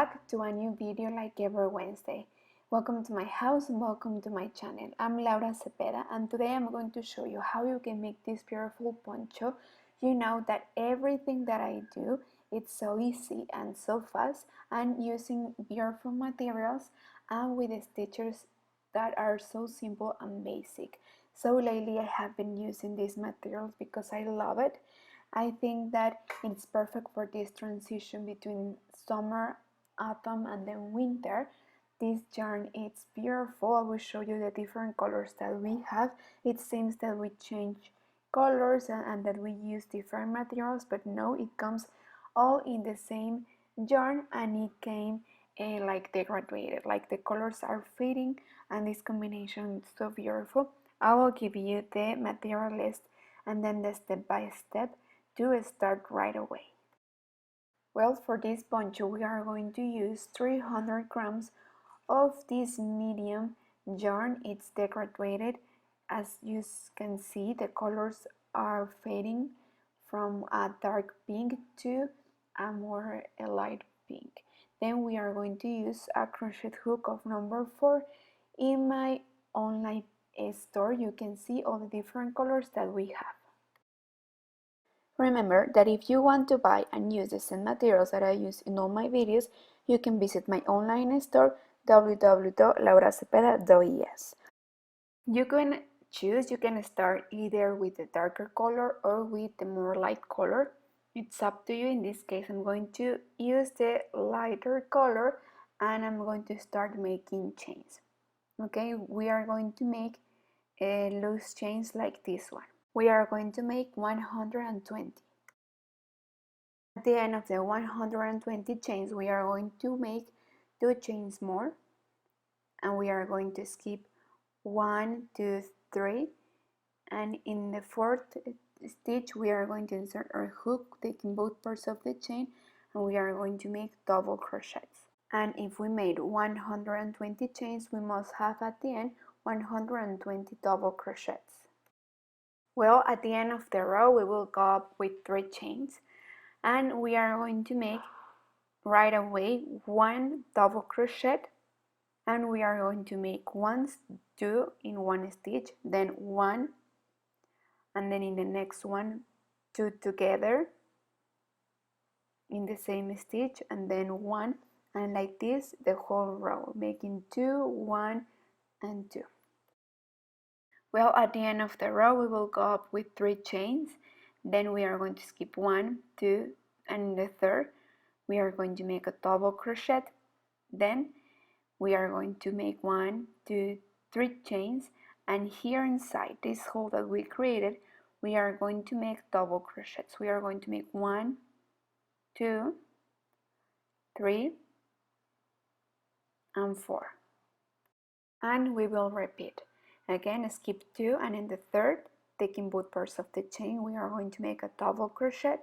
back to a new video like every Wednesday. Welcome to my house and welcome to my channel. I'm Laura Cepeda and today I'm going to show you how you can make this beautiful poncho. You know that everything that I do, it's so easy and so fast and using beautiful materials and with stitches that are so simple and basic. So lately I have been using these materials because I love it. I think that it's perfect for this transition between summer, autumn and then winter. This yarn is beautiful. I will show you the different colors that we have. It seems that we change colors and that we use different materials, but no, it comes all in the same yarn and it came like decorated, like the colors are fitting and this combination is so beautiful. I will give you the material list and then the step by step to start right away. Well, for this poncho we are going to use 300 grams of this medium yarn. It's decorated. As you can see, the colors are fading from a dark pink to a more light pink. Then we are going to use a crochet hook of number 4. In my online store you can see all the different colors that we have. Remember that if you want to buy and use the same materials that I use in all my videos, you can visit my online store www.lauracepeda.es. You can choose, you can start either with the darker color or with the more light color. It's up to you. In this case I'm going to use the lighter color and I'm going to start making chains. Okay, we are going to make loose chains like this one. We are going to make 120. At the end of the 120 chains we are going to make 2 chains more and we are going to skip 1, 2, 3 and in the 4th stitch we are going to insert our hook taking both parts of the chain and we are going to make double crochets. And if we made 120 chains we must have at the end 120 double crochets. Well, at the end of the row we will go up with 3 chains and we are going to make right away 1 double crochet and we are going to make 1, 2 in one stitch, then 1 and then in the next one 2 together in the same stitch and then 1 and like this the whole row, making 2, 1 and 2. Well, at the end of the row we will go up with 3 chains, then we are going to skip 1, 2 and in the 3rd we are going to make a double crochet, then we are going to make 1, 2, 3 chains and here inside this hole that we created we are going to make double crochets. We are going to make 1, 2, 3 and 4 and we will repeat. Again, skip 2 and in the 3rd, taking both parts of the chain, we are going to make a double crochet,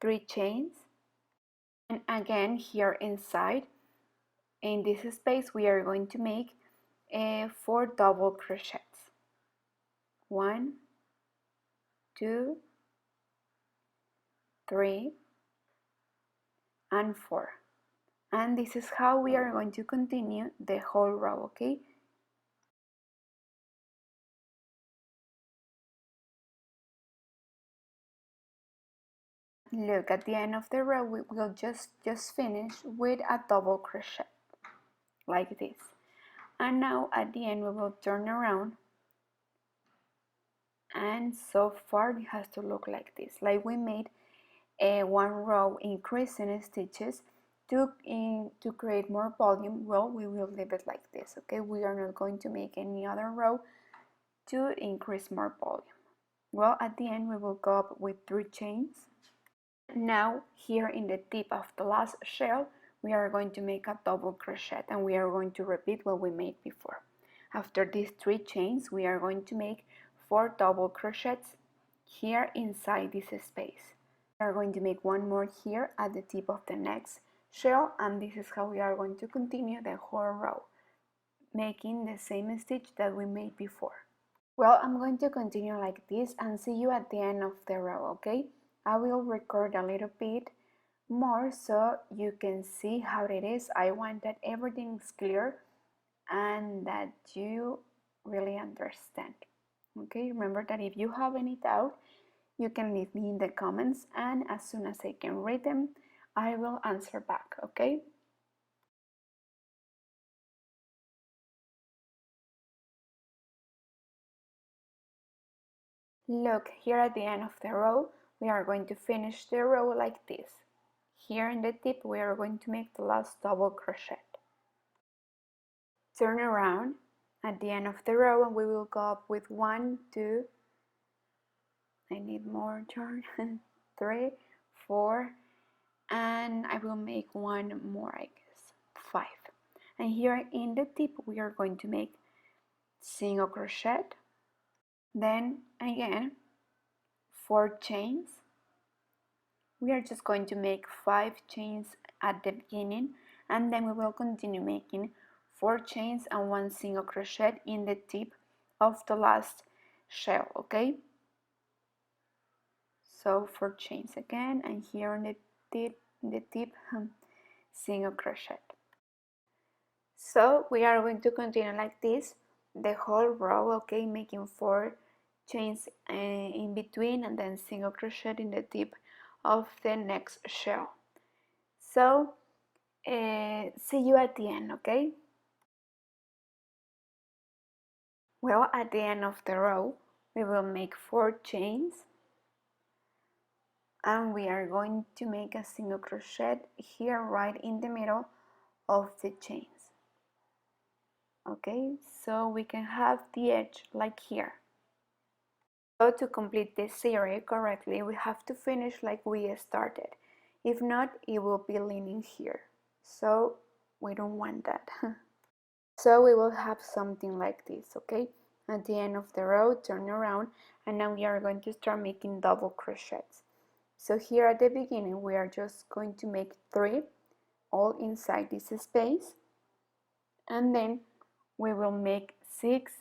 3 chains and again here inside in this space we are going to make 4 double crochets, 1, 2, 3 and 4 and this is how we are going to continue the whole row. Okay, look, at the end of the row we will just finish with a double crochet like this and now at the end we will turn around and so far it has to look like this, like we made one row increasing stitches to create more volume. Well, we will leave it like this. Okay, we are not going to make any other row to increase more volume. Well, at the end we will go up with 3 chains. Now here in the tip of the last shell we are going to make a double crochet and we are going to repeat what we made before. After these 3 chains we are going to make 4 double crochets here inside this space. We are going to make 1 more here at the tip of the next shell and this is how we are going to continue the whole row, making the same stitch that we made before. Well, I'm going to continue like this and see you at the end of the row. Okay, I will record a little bit more so you can see how it is. I want that everything is clear and that you really understand. Okay, remember that if you have any doubt, you can leave me in the comments, and as soon as I can read them, I will answer back, okay? Look, here at the end of the row, we are going to finish the row like this. Here in the tip, we are going to make the last double crochet. Turn around at the end of the row and we will go up with 1, 2, I need more yarn, 3, 4, and I will make one more, I guess, 5. And here in the tip, we are going to make single crochet, then again 4 chains. We are just going to make 5 chains at the beginning, and then we will continue making 4 chains and 1 single crochet in the tip of the last shell, okay? So 4 chains again, and here on the tip single crochet. So we are going to continue like this the whole row, okay, making 4 chains in between and then single crochet in the tip of the next shell. So see you at the end, okay? Well, at the end of the row we will make 4 chains and we are going to make a single crochet here right in the middle of the chains. Okay, so we can have the edge like here. So to complete this series correctly, we have to finish like we started. If not, it will be leaning here. So we don't want that. So we will have something like this, okay? At the end of the row, turn around, and now we are going to start making double crochets. So here at the beginning, we are just going to make 3 all inside this space, and then we will make 6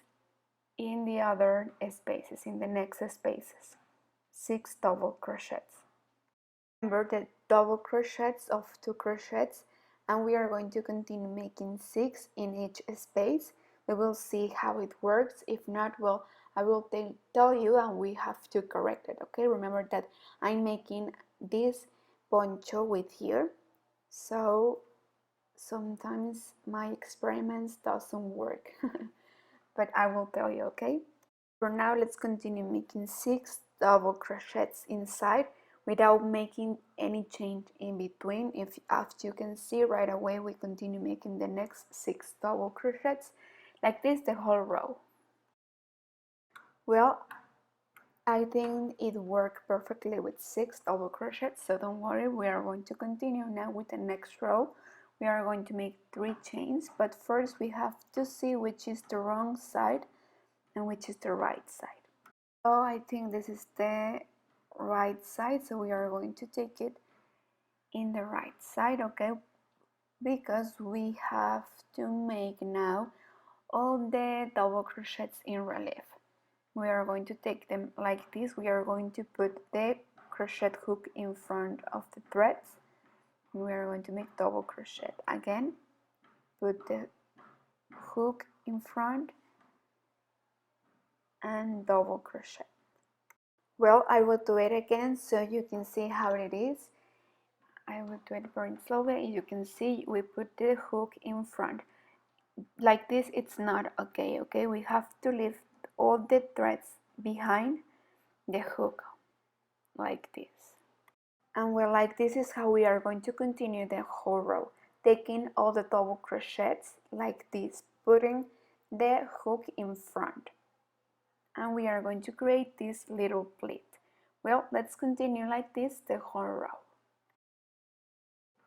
in the other spaces, in the next spaces, 6 double crochets. Remember the double crochets of 2 crochets, and we are going to continue making 6 in each space. We will see how it works. If not, well, I will tell you and we have to correct it, okay? Remember that I'm making this poncho with here, so sometimes my experiments doesn't work. But I will tell you, okay? For now, let's continue making 6 double crochets inside without making any change in between. If, as you can see right away, we continue making the next 6 double crochets like this the whole row. Well, I think it worked perfectly with 6 double crochets, so don't worry, we are going to continue now with the next row. We are going to make 3 chains, but first we have to see which is the wrong side and which is the right side. So I think this is the right side, so we are going to take it in the right side, okay? Because we have to make now all the double crochets in relief. We are going to take them like this. We are going to put the crochet hook in front of the threads. We are going to make double crochet again, put the hook in front and double crochet. Well, I will do it again so you can see how it is. I will do it very slowly. You can see we put the hook in front. Like this, it's not okay, okay? We have to leave all the threads behind the hook, like this. And well, like this is how we are going to continue the whole row, taking all the double crochets like this, putting the hook in front. And we are going to create this little pleat. Well, let's continue like this the whole row.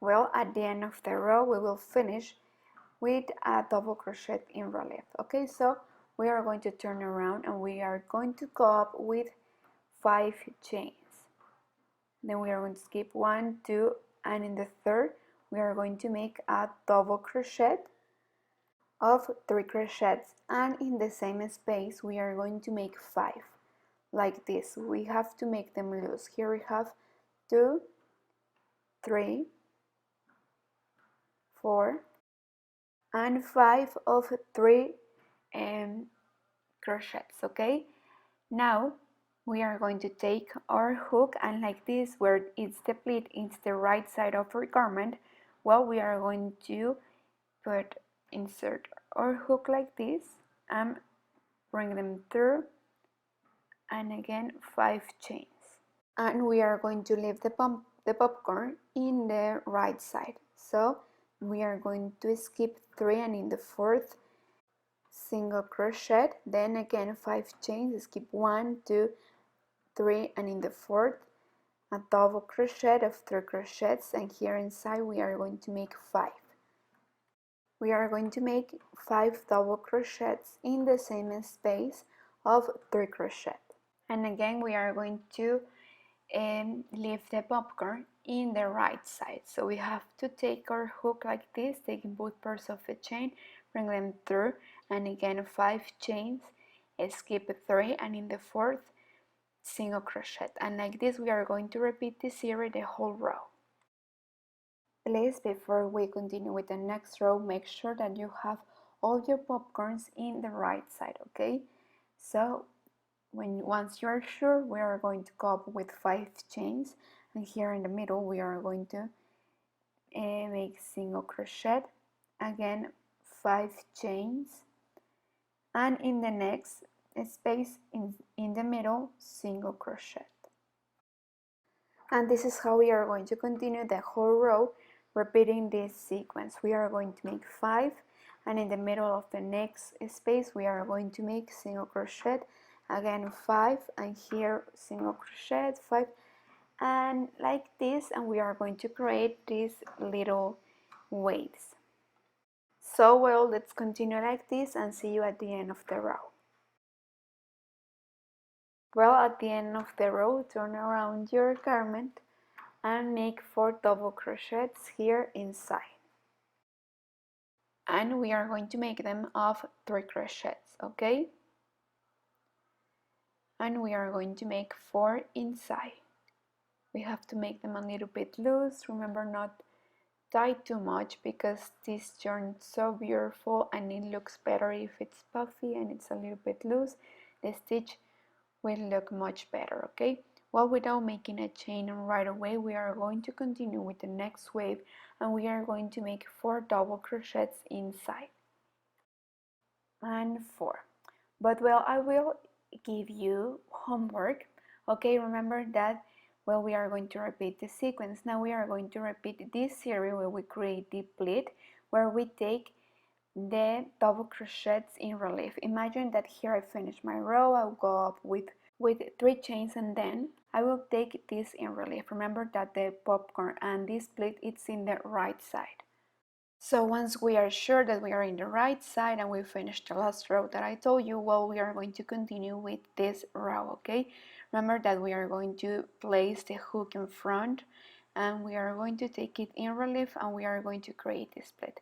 Well, at the end of the row, we will finish with a double crochet in relief. Okay, so we are going to turn around and we are going to go up with 5 chains. Then we are going to skip 1, 2, and in the third, we are going to make a double crochet of 3 crochets, and in the same space, we are going to make 5, like this. We have to make them loose. Here we have 2, 3, 4, and 5 of 3 crochets. Okay, now we are going to take our hook, and like this, where it's the pleat, it's the right side of our garment. Well, we are going to insert our hook like this and bring them through, and again 5 chains, and we are going to leave the popcorn in the right side. So we are going to skip 3, and in the 4th single crochet, then again 5 chains, skip 1, 2, 3, and in the 4th a double crochet of 3 crochets, and here inside we are going to make 5. We are going to make 5 double crochets in the same space of 3 crochet, and again we are going to leave the popcorn in the right side. So we have to take our hook like this, taking both parts of the chain, bring them through, and again 5 chains, skip 3, and in the 4th single crochet, and like this we are going to repeat this series the whole row. Please, before we continue with the next row, make sure that you have all your popcorns in the right side. Okay, so once you are sure, we are going to go up with 5 chains, and here in the middle we are going to make single crochet, again 5 chains, and in the next space in the middle single crochet. And this is how we are going to continue the whole row, repeating this sequence. We are going to make 5, and in the middle of the next space we are going to make single crochet, again 5, and here single crochet, 5, and like this, and we are going to create these little waves. So well, let's continue like this and see you at the end of the row. Well, at the end of the row, turn around your garment and make 4 double crochets here inside, and we are going to make them of 3 crochets. Okay, and we are going to make 4 inside. We have to make them a little bit loose. Remember, not tie too much, because this turns so beautiful and it looks better if it's puffy and it's a little bit loose. The stitch will look much better. Okay, well, without making a chain right away, we are going to continue with the next wave, and we are going to make 4 double crochets inside, and 4. But well, I will give you homework. Okay, remember that, well, we are going to repeat the sequence. Now we are going to repeat this series where we create the pleat, where we take the double crochets in relief. Imagine that here I finish my row, I'll go up with 3 chains, and then I will take this in relief. Remember that the popcorn and this pleat, it's in the right side. So once we are sure that we are in the right side and we finished the last row that I told you, well, we are going to continue with this row. Okay, remember that we are going to place the hook in front, and we are going to take it in relief, and we are going to create this pleat.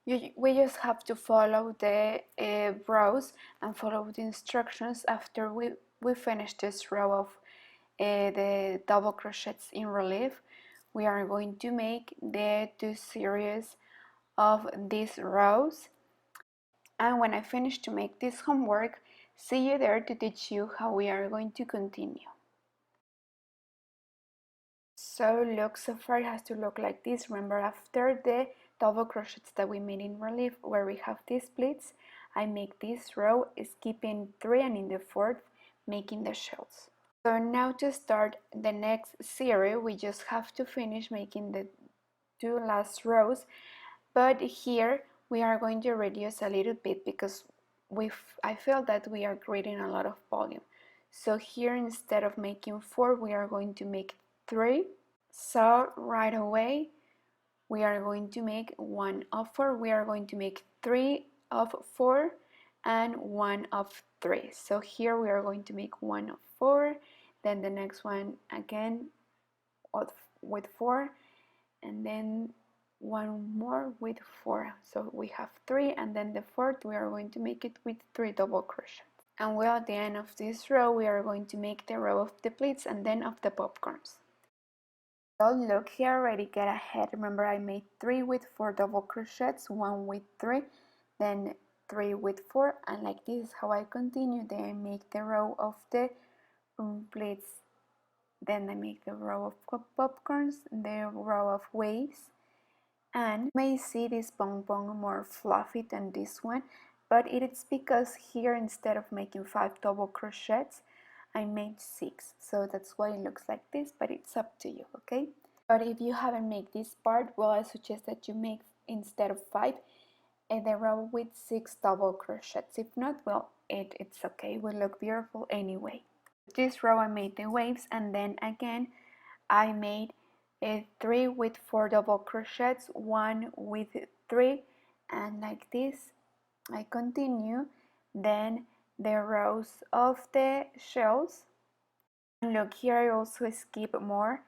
We just have to follow the rows and follow the instructions. After we finish this row of the double crochets in relief, we are going to make the 2 series of these rows, and when I finish to make this homework, see you there to teach you how we are going to continue. So look, so far it has to look like this. Remember, after the double crochets that we made in relief, where we have these pleats, I make this row, skipping 3, and in the 4th making the shells. So now to start the next series, we just have to finish making the 2 last rows, but here we are going to reduce a little bit, because I feel that we are creating a lot of volume. So here, instead of making 4, we are going to make 3. So right away we are going to make 1 of 4. We are going to make 3 of 4 and 1 of 3. So here we are going to make 1 of 4, then the next one again with 4, and then 1 more with 4. So we have 3, and then the 4th we are going to make it with 3 double crochets. And well, at the end of this row we are going to make the row of the pleats and then of the popcorns. So look here, I already get ahead. Remember, I made 3 with 4 double crochets, 1 with 3, then 3 with 4, and like this is how I continue. Then I make the row of the pleats, then I make the row of popcorns, the row of waves, and you may see this pom-pom more fluffy than this one, but it is because here instead of making 5 double crochets I made 6, so that's why it looks like this, but it's up to you, okay? But if you haven't made this part, well, I suggest that you make instead of 5 the row with 6 double crochets. If not, well, it's okay, it will look beautiful anyway. This row I made the waves, and then again I made 3 with 4 double crochets, 1 with 3, and like this I continue. Then the rows of the shells, and look here I also skip more.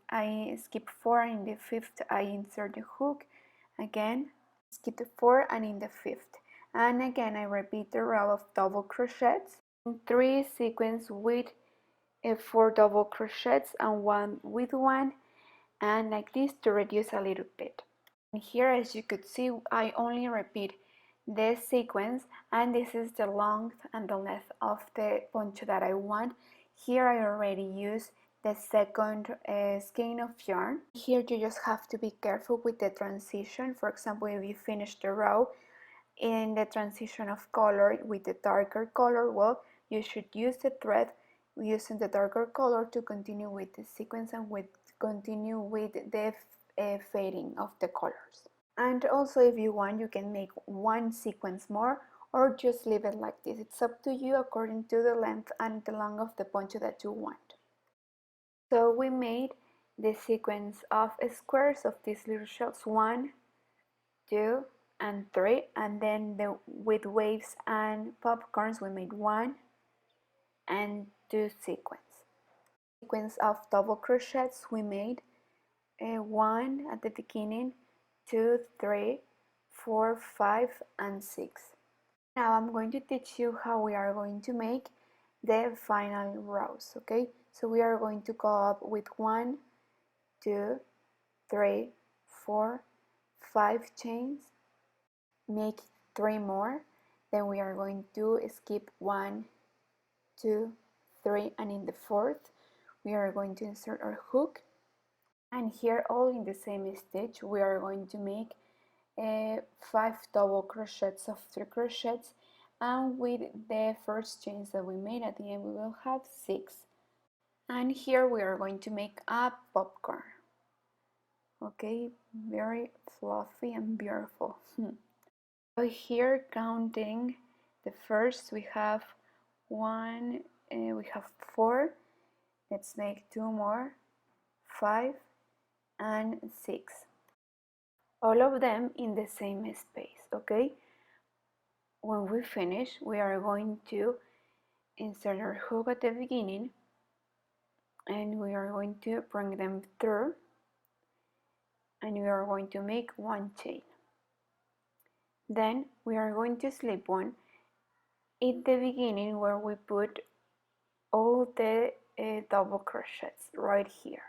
I skip 4, and in the 5th I insert the hook again, skip the 4, and in the 5th, and again I repeat the row of double crochets, 3 sequins with 4 double crochets and 1 with 1, and like this to reduce a little bit. And here, as you could see, I only repeat this sequence, and this is the length and the length of the poncho that I want. Here I already used the second skein of yarn. Here you just have to be careful with the transition. For example, if you finish the row in the transition of color with the darker color, well, you should use the thread using the darker color to continue with the sequence and continue with the fading of the colors. And also, if you want, you can make 1 sequence more or just leave it like this. It's up to you according to the length and the length of the poncho that you want. So we made the sequence of squares of these little shells, 1, 2, and 3, and then with waves and popcorns we made 1 and 2 sequence of double crochets. We made 1 at the beginning, 2, 3, 4, 5, and 6. Now I'm going to teach you how we are going to make the final rows, okay? So we are going to go up with 1, 2, 3, 4, 5 chains, make 3 more, then we are going to skip 1, 2, 3, and in the 4th we are going to insert our hook, and here all in the same stitch we are going to make 5 double crochets of 3 crochets, and with the first chains that we made at the end we will have 6, and here we are going to make a popcorn, okay, very fluffy and beautiful. So here, counting the first, we have 1, we have 4, let's make 2 more, 5 and 6, all of them in the same space, okay? When we finish, we are going to insert our hook at the beginning, and we are going to bring them through, and we are going to make 1 chain. Then we are going to slip 1 at the beginning where we put all the double crochets right here,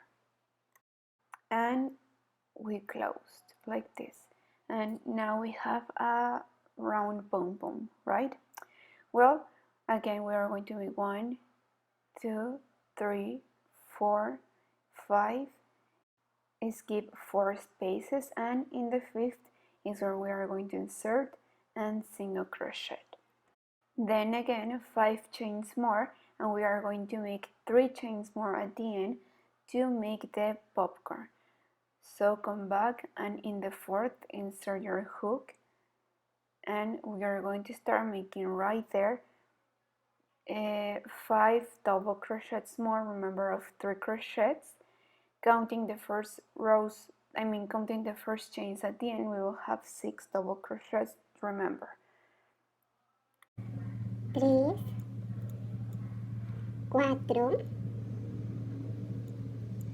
and we closed like this, and now we have a round pom-pom, right? Well, again we are going to make 1, 2, 3, 4, 5, skip 4 spaces, and in the 5th is where we are going to insert and single crochet. Then again 5 chains more, and we are going to make 3 chains more at the end to make the popcorn. So come back, and in the 4th insert your hook, and we are going to start making right there 5 double crochets more, remember, of 3 crochets. Counting the first rows, counting the first chains at the end, we will have 6 double crochets, remember. 3, 4 y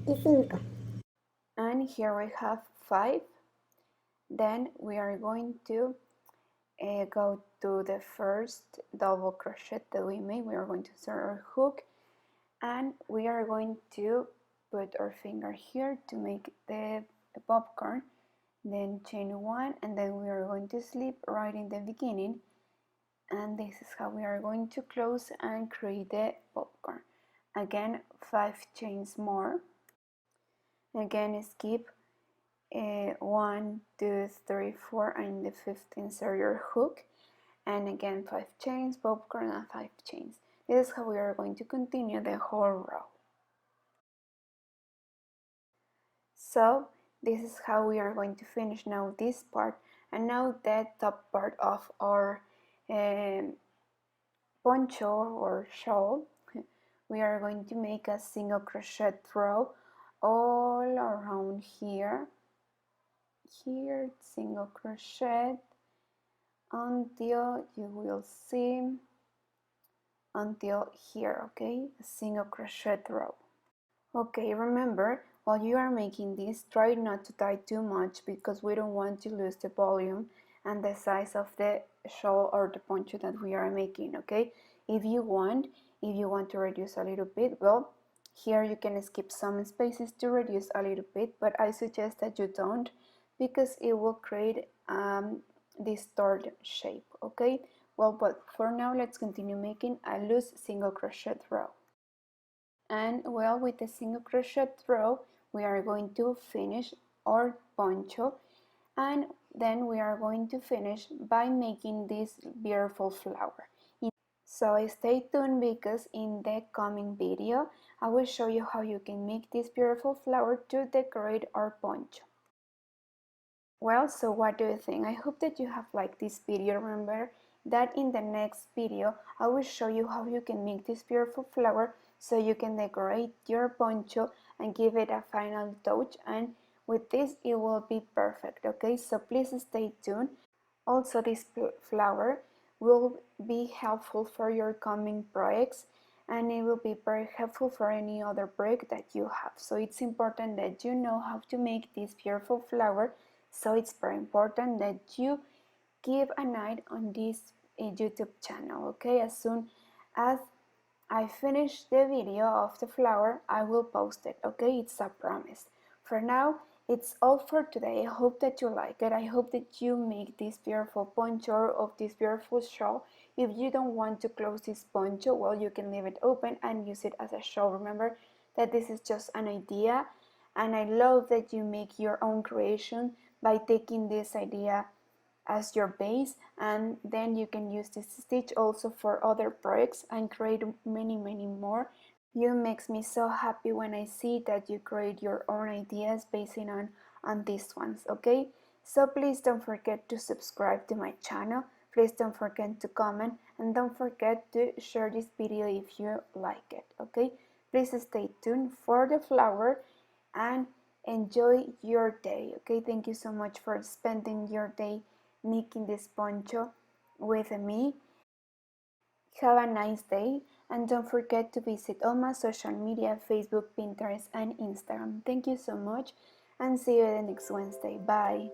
5. And here we have 5. Then we are going to go to the first double crochet that we made. We are going to insert our hook, and we are going to put our finger here to make the popcorn, then chain 1, and then we are going to slip right in the beginning, and this is how we are going to close and create the popcorn. Again, 5 chains more. Again, skip 1, 2, 3, 4, and the 5th insert your hook, and again 5 chains, popcorn, and 5 chains. This is how we are going to continue the whole row. So this is how we are going to finish now this part, and now the top part of our poncho or shawl. We are going to make a single crochet row all around here, single crochet until you will see until here, okay, a single crochet row. Okay, remember, while you are making this, try not to tie too much because we don't want to lose the volume and the size of the shawl or the poncho that we are making, okay? If you want to reduce a little bit, well, here you can skip some spaces to reduce a little bit, but I suggest that you don't because it will create distorted shape, okay? Well, but for now, let's continue making a loose single crochet row. And well, with the single crochet row, we are going to finish our poncho, and then we are going to finish by making this beautiful flower. So stay tuned because in the coming video, I will show you how you can make this beautiful flower to decorate our poncho. Well, so what do you think? I hope that you have liked this video. Remember that in the next video, I will show you how you can make this beautiful flower so you can decorate your poncho and give it a final touch, and with this it will be perfect, okay? So please stay tuned. Also, this flower will be helpful for your coming projects, and it will be very helpful for any other project that you have. So it's important that you know how to make this beautiful flower. So it's very important that you keep an eye on this YouTube channel, okay? As soon as I finish the video of the flower, I will post it, okay? It's a promise. For now, it's all for today. I hope that you like it. I hope that you make this beautiful poncho of this beautiful shawl. If you don't want to close this poncho, well, you can leave it open and use it as a shawl. Remember that this is just an idea, and I love that you make your own creation by taking this idea as your base, and then you can use this stitch also for other projects and create many more. You makes me so happy when I see that you create your own ideas basing on these ones, okay? So please don't forget to subscribe to my channel, please don't forget to comment, and don't forget to share this video if you like it, okay? Please stay tuned for the flower and enjoy your day, okay? Thank you so much for spending your day making this poncho with me. Have a nice day, and don't forget to visit all my social media, Facebook, Pinterest, and Instagram. Thank you so much, and see you the next Wednesday. Bye.